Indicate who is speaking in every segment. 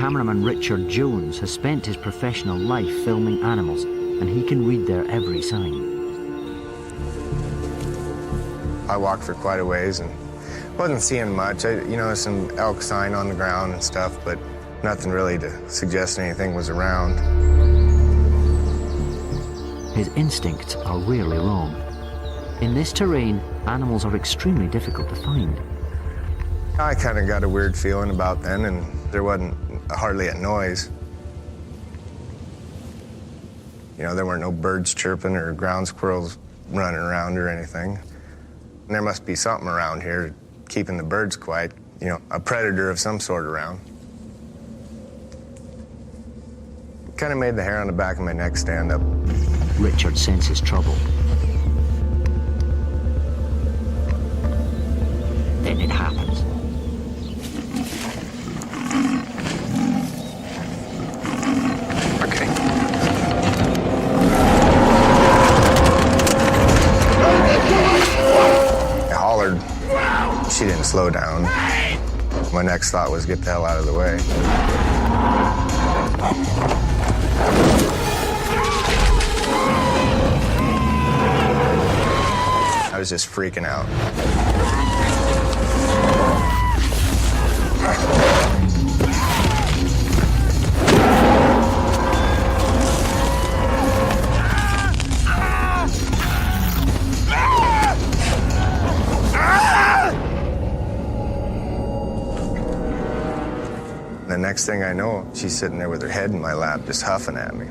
Speaker 1: Cameraman Richard Jones has spent his professional life filming animals, and he can read their every sign.
Speaker 2: I walked for quite a ways and wasn't seeing much. Some elk sign on the ground and stuff, but nothing really to suggest anything was around.
Speaker 1: His instincts are rarely wrong. In this terrain, animals are extremely difficult to find.
Speaker 2: I kind of got a weird feeling about then, and there wasn't hardly a noise. There weren't no birds chirping or ground squirrels running around or anything. And there must be something around here keeping the birds quiet, a predator of some sort around. Kind of made the hair on the back of my neck stand up.
Speaker 1: Richard senses trouble. Then it happens.
Speaker 2: Okay. I hollered. She didn't slow down. My next thought was get the hell out of the way. I was just freaking out. The next thing I know, she's sitting there with her head in my lap, just huffing at me.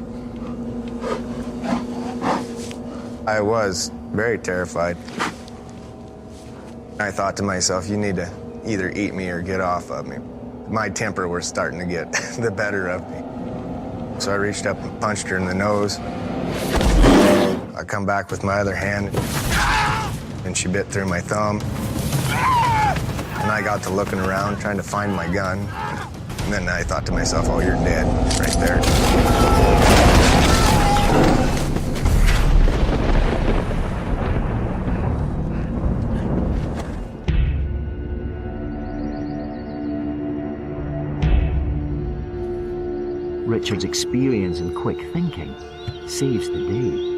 Speaker 2: I was very terrified. I thought to myself, you need to either eat me or get off of me. My temper was starting to get the better of me. So I reached up and punched her in the nose. I come back with my other hand, and she bit through my thumb. And I got to looking around, trying to find my gun. And then I thought to myself, oh, you're dead, right there.
Speaker 1: Richard's experience and quick thinking saves the day.